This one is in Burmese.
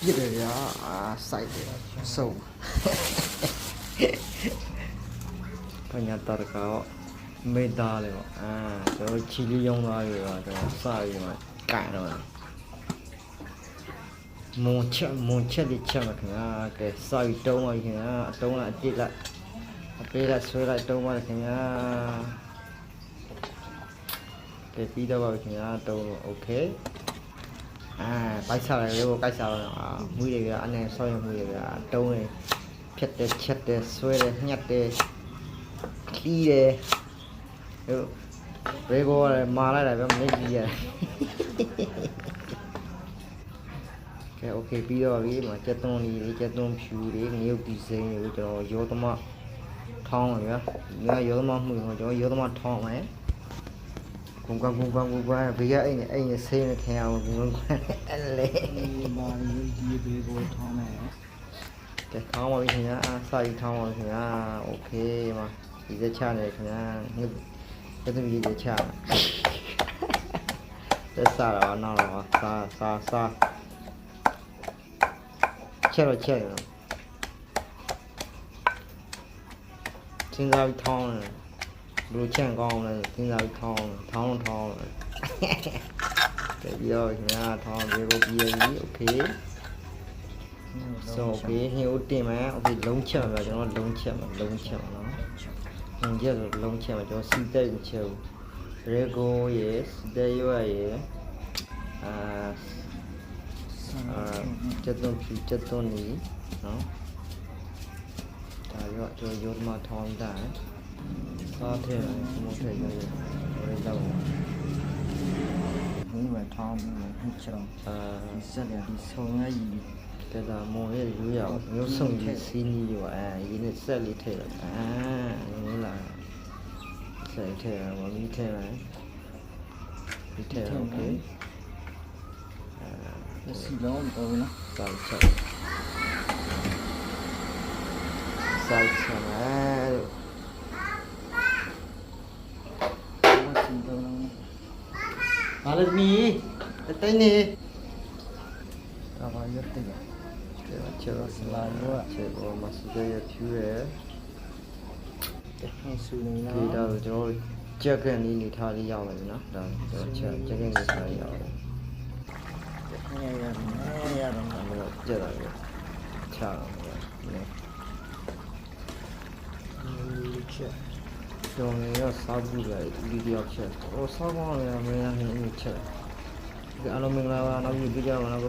ပြစ်တယ်ဗျာစိုက်တယ်စုံပညာတရကောမေးသားလေပေါ့ကျွန်တော်ချီလီရောင်းသားတွေပါကျွန်တော်စပြီးမှကန်တော့မွန်ချက်လေးချက်မှာခင်ဗျာကဲစပြီးတုံးပါခင်ဗျာအတုံးလိုက်အတစ်လိုက်အပေးလိုက်ဆွဲလိုက်တုံးပါခင်ဗျာကဲပြီးတော့ပါခင်ဗျာတုံးလို့โอเคပိုက်စားတယ်ကိုကိုက်စားတော့မွေးတွေကအနေဆောင်းရမွေးတွေကတုံးနေဖြတ်တယ်ချက်တယ်ဆွဲတယ်ညှက်တယ်ခီးတယ်ဘေဘောမာလိုက်တာပဲမနေကြီးရတယ်ကဲโอเคပြီးတော့ပြီဒီမှာကြက်သွန်းလေးကြက်သွန်းဖြူလေးငရုတ်ဒီဇိမ်းတွေကိုကျွန်တော်ရောသမထောင်းပါဗျာဒီကရောသမမှုကျွန်တော်ရောသမထောင်းမယ်ဂုံကဘေးကအိမ်နဲ့ဆေးနဲ့ခင်အောင်ဂုံအဲ့လေမာရီဘေးကိုထောင်းမယ်ကဲထောင်းပါပြီခင်ဗျာစာရီထောင်းပါပြီခင်ဗျာโอเคမှာဒီစက်ချနေခင်ဗျာ这东西得吃，这啥了？闹了啥？吃了，今早一汤了，路钱高了，今早一汤了，这要什么汤？这个比OK，so OK，你有点吗 ？OK，龙钱嘛，就龙钱嘛。这个龙钱嘛，叫西带球，这个也西带油也，这东西，就有嘛汤的，啥菜什么菜都有，我来找我。你买汤很吃了，这两天送阿姨。这个毛也有送去悉尼玩，人家这里退了，你来，这里退了，我没退了，你退了 OK，这是老多呢，三千来，好了米，等你，干嘛要等呀？切了是哪个？切过嘛是这个皮儿，对的，就这个你他的要了呢，就切这个你他的要了，哎呀，没有这个，切了没有？就你要杀猪的，一定要切，我杀光了没让你切，这阿拉明了，那你比较那个。